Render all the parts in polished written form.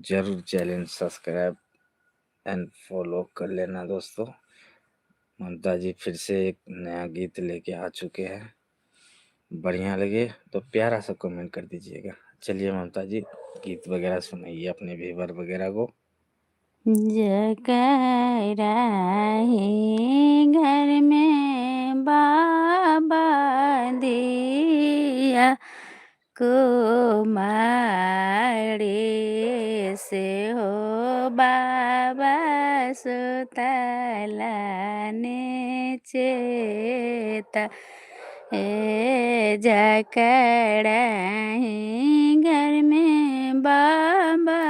जरूर channel subscribe and follow कर लेना दोस्तों। ममता जी फिर से एक नया गीत लेके आ चुके हैं। बढ़िया लगे तो प्यारा सा कमेंट कर दीजिएगा। चलिए ममता जी गीत वगैरह सुनाइए अपने व्यूवर वगैरह को। जकरा ही घर में बाबा दिया कुमारी से हो बाबा सुतला चेता हे जकरा ही घर में बाबा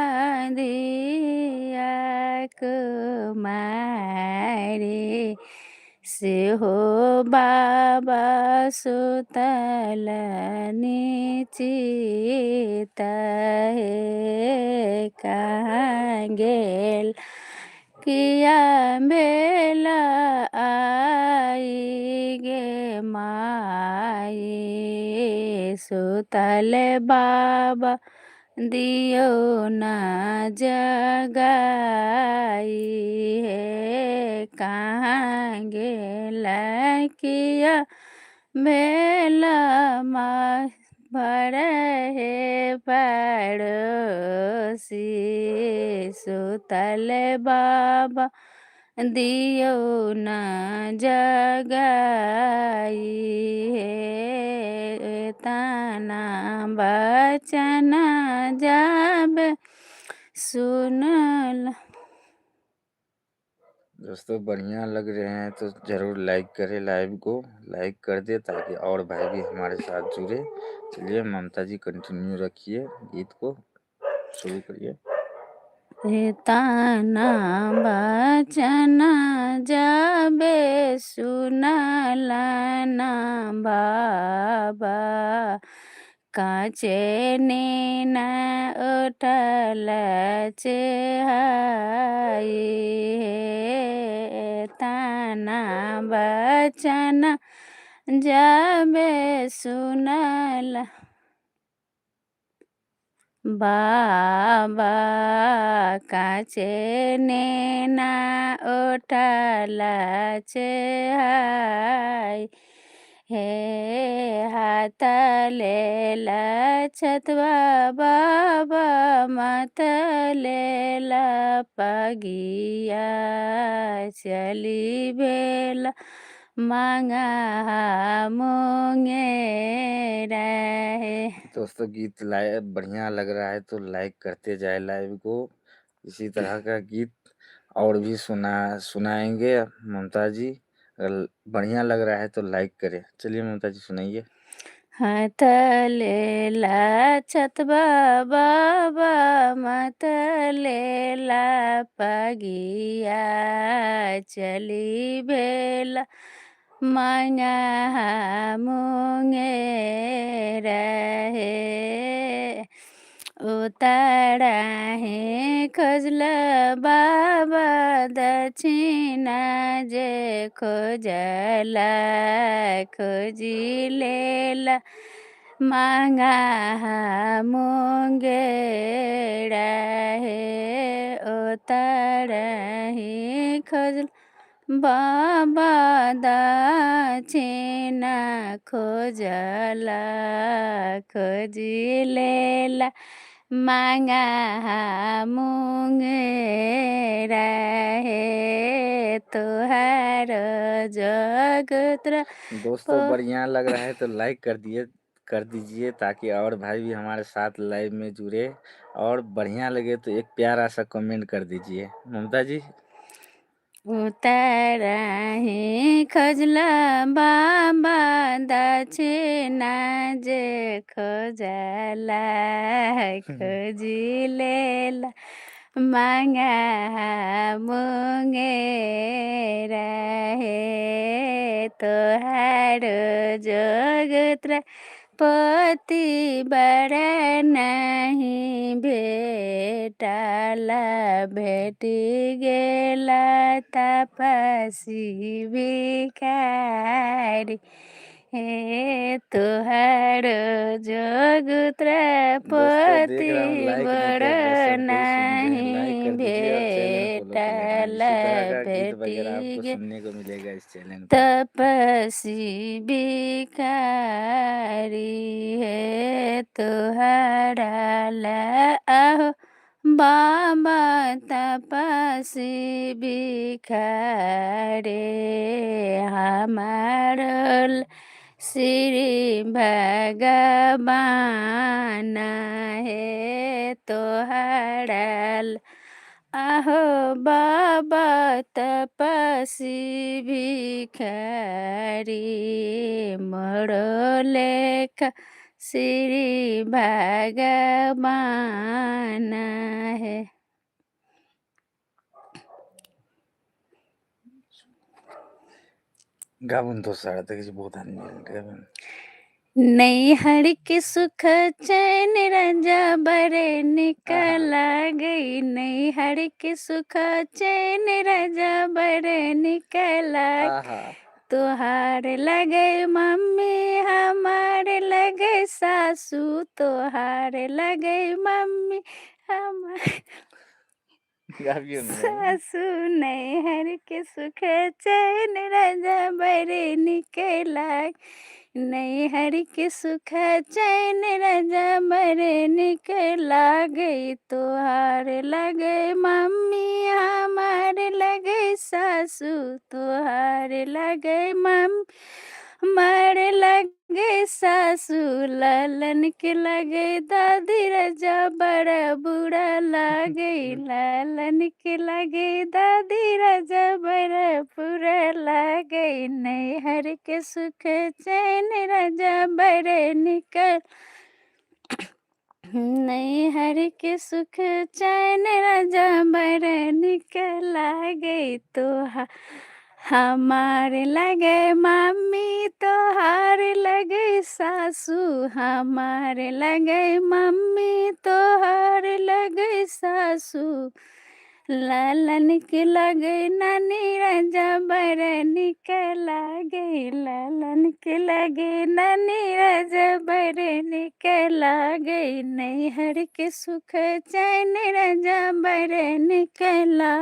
दिया कुमारी से हो बाबा सुतल चिता हे कहाँ गेल किया बेला आई गे माई सुतल बाबा दियो ना जगाई हे कहाँ गेला किया बेला माँ भर हे पड़ोसी सुतल बाबा दियो ना जगाई हे तना बचन जब सुनल। दोस्तों बढ़िया लग रहे हैं तो जरूर लाइक करें, लाइव को लाइक कर दे ताकि और भाई भी हमारे साथ जुड़े। चलिए ममता जी कंटिन्यू रखिए, गीत को शुरू करिए। ताना बचन जबे सुनला ना बाबा काचे नीन उठल चेहाई हे ताना बचन जबे सुनला बाबा काचे नेना उठल चेहाई हे हाथ लेल छतवा बाबा मत लेल पगिया चली भेल मांगा मुंगेरा है। दोस्तों गीत लाइव बढ़िया लग रहा है तो लाइक करते जाए लाइव को। इसी तरह का गीत और भी सुनाएंगे ममता जी। अगर बढ़िया लग रहा है तो लाइक करें। चलिए ममता जी सुनाइए। हाथ लेला छतबा बाबा मत लेला पगिया चली भेला मांगा मुंगेरा हे उतारा हे खोजल बाबा दक्षिणा जे खोजला खोजी लेला मांगा मुंगेरा हे उतारा हे खोजल बाबा दक्षिणा खोजला खोजी लेला मांगा मुंगेरा हे तोहार जगत्र। दोस्तों बढ़िया लग रहा है तो लाइक कर दीजिए ताकि और भाई भी हमारे साथ लाइव में जुड़े। और बढ़िया लगे तो एक प्यारा सा कमेंट कर दीजिए ममता जी। उताराही खोजला बाबा दक्षिणा जे खोजला खोजी लेला मांगा मुंगेरा हे तोहार जगत्र पति बड़ा नहीं भेटाला भेटी गेला तपसी भिखारी हे तुहार जोग दोस्तों देख त्रपति रहा हूँ लाइक नहीं कर रहे, सब कोई सुन रहे हैं। लाइक नहीं कर दीजिए और चैनल फॉलो कर लेना। भेटल इसी तरह का गीत वगैरह आपको भेटी सुनने को मिलेगा इस चैनल पर। तपसी भिखारी है तुहरा आहो बाबा तपसी भिखारे हमार श्री भगवान है तोहरा आहो बाबा तपसी भिखारी मोरो लेख श्री भगवान है। गाबुन तो सारा तक बहुत आदमी गाबुन नैहर के सुख चैन रंजा बरे निकला गई नैहर के सुख चैन रंजा बरे निकला आहा तोहार लगे मम्मी हमारे लगे सासू तोहार लगे मम्मी हमारे गाबियो ना सासू नैहर के सुख चैन राजा बरे निकला नैहर के सुख चैन राजा बरे निकला गई तोहार लगे मम्मी हमारे लगे सासू तोहार लगे मम्मी हमारे लगे सासू लालन के लगे दादी रजा बड़ा बुरा लागे लालन के लगे दादी रजा बड़ा बुरा लागे नैहर के सुख चैन रजा बड़े निकल नैहर के सुख चैन राजा बड़े निकला गई तो हमारे लगे मम्मी तोहार लगे सासू हमारे लगे मम्मी तोहार लगे सासू लालन के लगे नानी राजा बड़े निकला गई लालन के लगे नानी राजा बड़े निकला गई नैहर के सुख चैन राजा बड़े निकला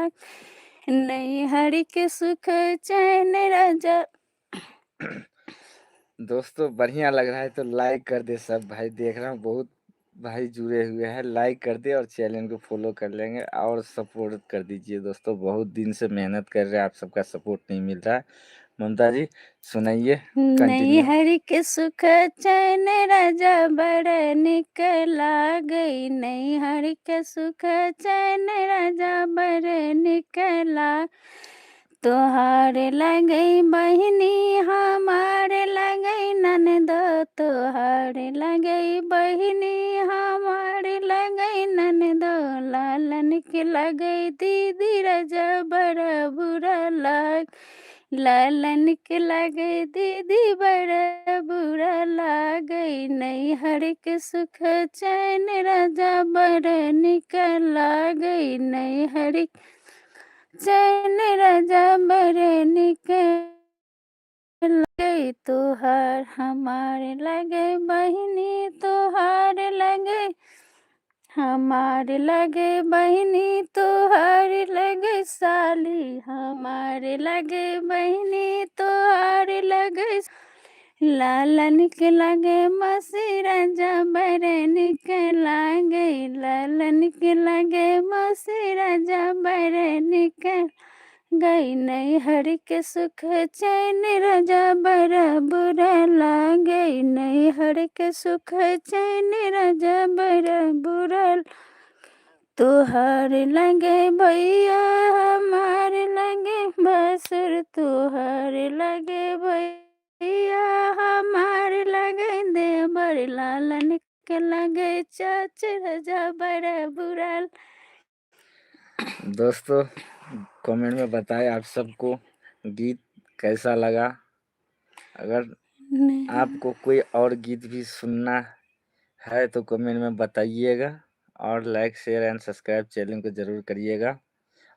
नैहर के सुख चैन राजा। दोस्तों बढ़िया लग रहा है तो लाइक कर दे सब भाई। देख रहा हूँ बहुत भाई जुड़े हुए हैं, लाइक कर दे और चैनल को फॉलो कर लेंगे और सपोर्ट कर दीजिए। दोस्तों बहुत दिन से मेहनत कर रहे हैं, आप सबका सपोर्ट नहीं मिल रहा है। ममता जी सुनाइए कंटिन्यू। नैहर के सुख चैन राजा बड़ निकला गई नैहर के सुख चैन राजा बड़ निकला तोहारे लगई बहिनी हमारे लगई ननद तोहारे लगई बहिनी हमारे लगई ननद लालन के लगई दीदी राजा बड़ा बुरा लाग लालन के लगे दीदी बड़ा बुरा लागई नैहर के सुख चैन राजा बड़ा निकला गई नैहर चैन राजा बड़े निकल गई तोहार हमारे लगे बहिनी तोहार लगे हमारे लगे बहिनी तोहार लगे साली हमारे लगे बहिनी तोहार लगे लालन के लगे मसी राजा बड़े निकला गई लालन के लगे मसी राजा बड़े निकल गई नैहर के सुख चैन राजा बड़ा बुरा लागई नैहर के सुख चैन राजा बड़ा बुरा तोहार लगे भैया हमारे लगे बसुर तोहार लगे भैया हमारे लगे देवर लालन के लगे चाच राजा बड़ा बुरा। दोस्तों कमेंट में बताएं आप सबको गीत कैसा लगा। अगर आपको कोई और गीत भी सुनना है तो कमेंट में बताइएगा और like share and subscribe channel को ज़रूर करिएगा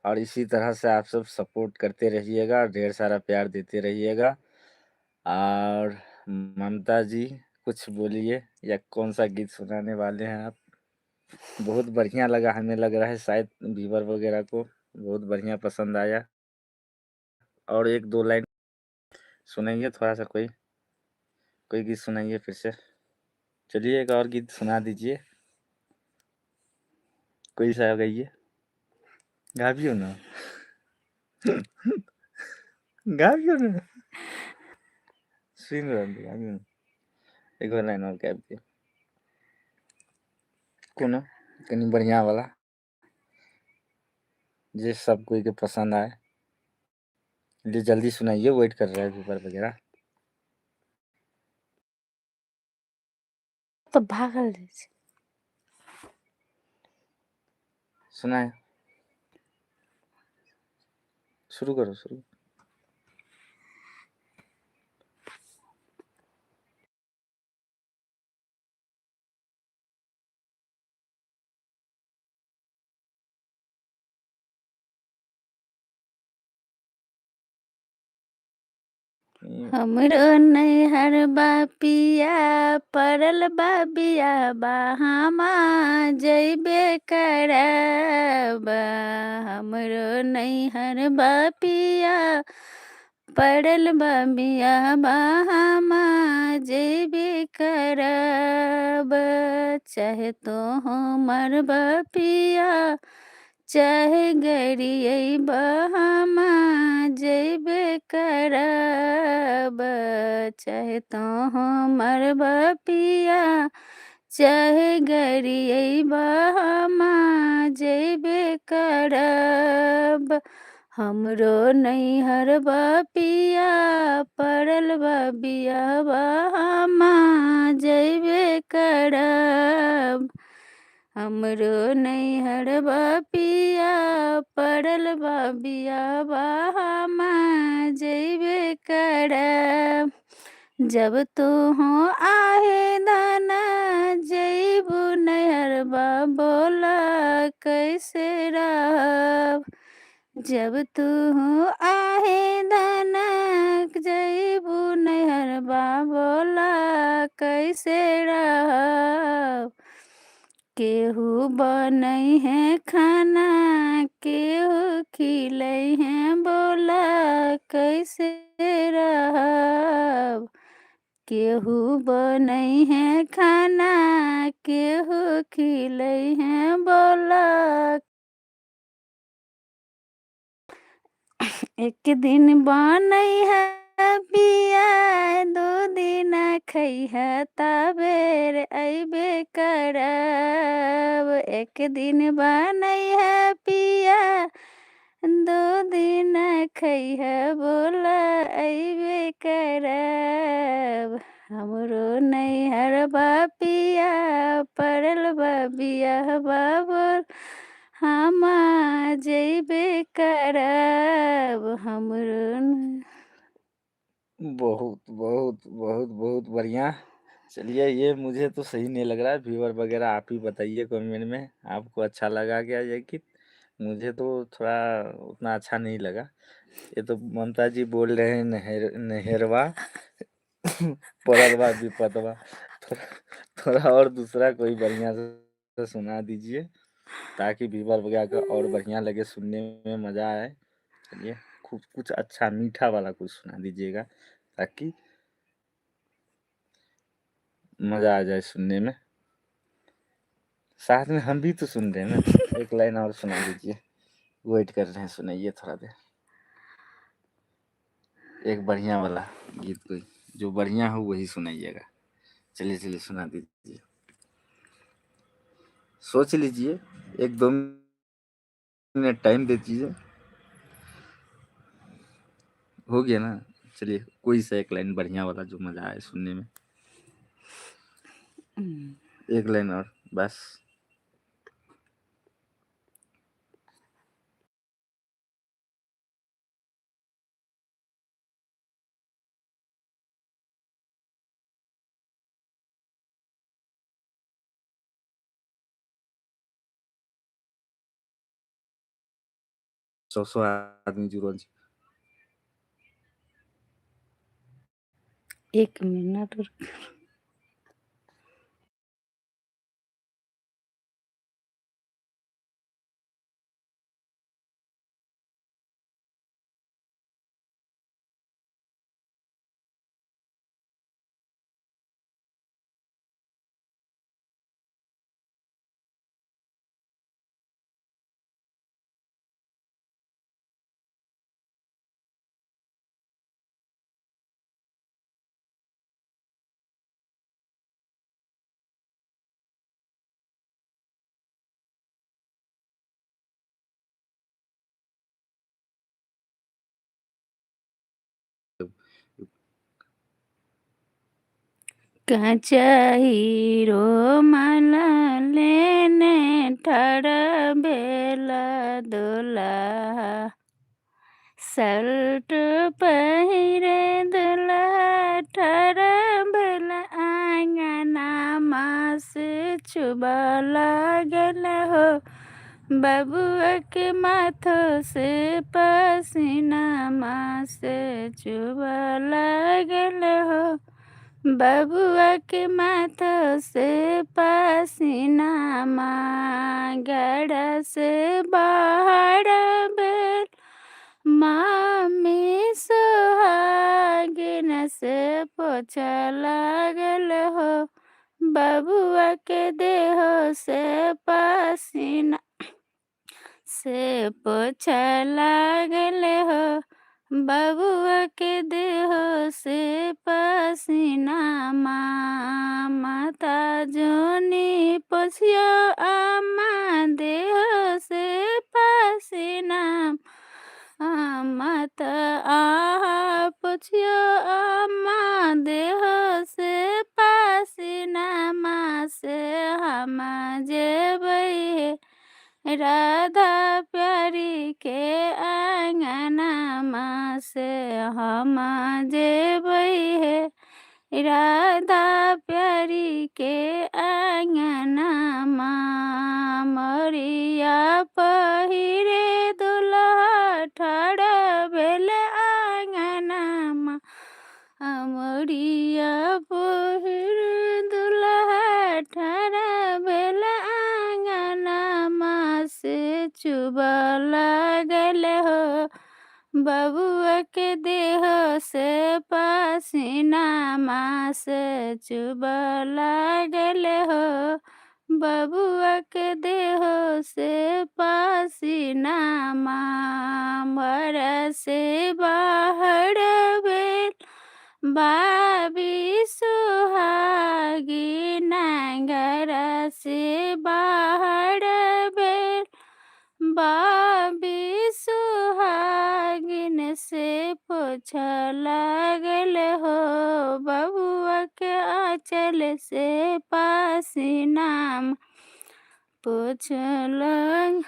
और इसी तरह से आप सब सपोर्ट करते रहिएगा और ढेर सारा प्यार देते रहिएगा। और ममता जी कुछ बोलिए, या कौन सा गीत सुनाने वाले हैं आप? बहुत बढ़िया लगा, हमें लग रहा है शायद व्यूअर वगैरह को बहुत बढ़िया पसंद आया। और 1-2 लाइन सुनाइए, थोड़ा सा कोई गीत सुनाइए फिर से। चलिए एक और गीत सुना दीजिए, कोई सा गाइए, गाबियो ना। गाबियो ना, सुन रहा हूँ, गाबियो ना। एक और लाइन और गा दिए, कोनो कनी बढ़िया वाला, जे सब कोई के पसंद आए। जी जल्दी सुनाइए, वेट कर रहा है व्यूअर वगैरह। तो भागल जाइ छै। सुनाए, शुरू करो, शुरू। हमरो नैहरबा पिया पड़ल बा बियाबा हमा जइबे करब। हमरो नैहरबा पिया पड़ल बा बियाबा हमा जइबे करब। चाहे तो हमर पिया चाहे गरियबा हमा जइबे करब। चाहे तो हमर पिया चाहे गरियबा हमा जइबे करब। हमरो नैहरबा पिया पड़ल बा बियाबा हमा जइबे करब। हमरो नैहरबा पिया पड़ल बा बियाबा हमा जइबे करब। जब तू हो आहे दाना जइबू नैहरबा बोला कैसे रहब। जब तू हो आहे दाना जइबू नैहरबा बोला कैसे रहब। केहू बनई है खाना केहू खिलई है बोला कैसे रहब। केहू बनई है खाना केहू खिलई है बोला। एक दिन बनई है पिया 2 दिन खइहा तबेर अइबे करब। एक दिन बनई है पिया 2 दिन खइहा बोला अइबे करब। हमरो नैहरबा पिया पड़ल बा बियाहबा बोल हमा जइबे करब। हमरो बहुत बहुत बहुत बहुत बढ़िया। चलिए ये मुझे तो सही नहीं लग रहा है, व्यूअर वगैरह आप ही बताइए कमेंट में, आपको अच्छा लगा क्या ये गीत? मुझे तो थोड़ा उतना अच्छा नहीं लगा। ये तो ममता जी बोल रहे हैं नहरवा पड़लवा विपतवा। थोड़ा थोड़ा और दूसरा कोई बढ़िया से सुना दीजिए, ताकि व्यूअर वगैरह को और बढ़िया लगे, सुनने में मजा आए। चलिए खूब कुछ अच्छा मीठा वाला कुछ सुना दीजिएगा, ताकि मजा आ जाए सुनने में। साथ में हम भी तो सुन रहे हैं ना। एक लाइन और सुना दीजिए, वेट कर रहे हैं, सुनाइए थोड़ा देर। एक बढ़िया वाला गीत कोई जो बढ़िया हो वही सुनाइएगा। चलिए चलिए सुना दीजिए, सोच लीजिए, 1-2 मिनट टाइम दे दीजिए। हो गया ना? चलिए कोई सा एक लाइन बढ़िया वाला जो मजा आए सुनने में, एक लाइन और बस। सौ आदमी जुड़ल छै। 1 मिनट रुक। काचा हीरो माला लेने ठाड़ा बेला दुल्हा, शर्ट पहिरे दुल्हा ठाड़ा बेला आंगनामा से छुबा लागल हो, बबुआ के माथों से पसीनामा से छुबा लागल हो, बबुआ के माथों से पसीनामा गड़ा से बाहर बेल मामी सुहागिन से पोछा लागल हो, बबुआ के देह से पसीना से पोछा लागल हो, बबुआ के देह से पसीनामा माता जोनी पोछियो आमा देह से पसीना माता आहा पोछियो आमा देह से पसीनामा से हम जेबै राधा प्यारी के आंगनामा से हम जेबै राधा प्यारी के आंगनामा, मरिया पहिरे दुल्हा ठाड़ा भेल आंगनामा, मरिया पहिरे दुल्हा ठाड़ा भेल आंगनामा से चुबा लागल हो, बबुआ के देह से पसीनामा से चुबा लागल हो, बबुआ के देह से पसीनामा घर से बाहर भेल बाबी सुहागिन घर से बाहर भेल बाबी सुहागिन से पोछा लागल हो, बबुआ के आंचल से पसीनामा पोछा लग।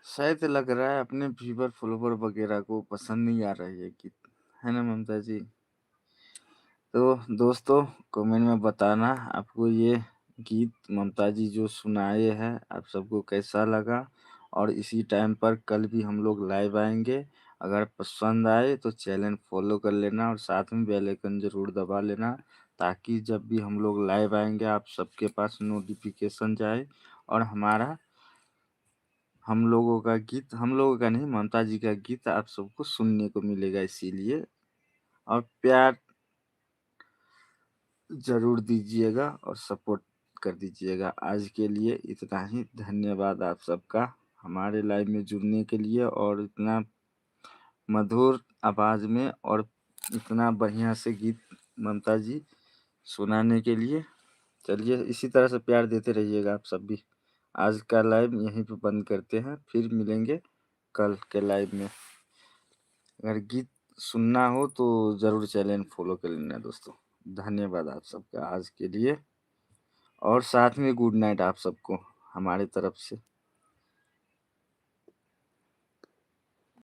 शायद लग रहा है अपने व्यूवर फॉलोवर वगैरह को पसंद नहीं आ रही है गीत, है ना ममता जी? तो दोस्तों कमेंट में बताना आपको ये गीत ममता जी जो सुनाए हैं आप सबको कैसा लगा, और इसी टाइम पर कल भी हम लोग लाइव आएंगे। अगर पसंद आए तो चैनल फॉलो कर लेना और साथ में बेल आइकन जरूर दबा लेना, ताकि जब भी हम लोग लाइव आएंगे आप सबके पास नोटिफिकेशन जाए और हम लोगों का नहीं, ममता जी का गीत आप सबको सुनने को मिलेगा। इसीलिए और प्यार जरूर दीजिएगा और सपोर्ट कर दीजिएगा। आज के लिए इतना ही, धन्यवाद आप सबका हमारे लाइव में जुड़ने के लिए और इतना मधुर आवाज में और इतना बढ़िया से गीत ममता जी सुनाने के लिए। चलिए इसी तरह से प्यार देते रहिएगा आप सब भी। आज का लाइव यहीं पे बंद करते हैं, फिर मिलेंगे कल के लाइव में। अगर गीत सुनना हो तो ज़रूर चैनल फॉलो कर लेना दोस्तों। धन्यवाद आप सबका आज के लिए, और साथ में गुड नाइट आप सबको हमारे तरफ से।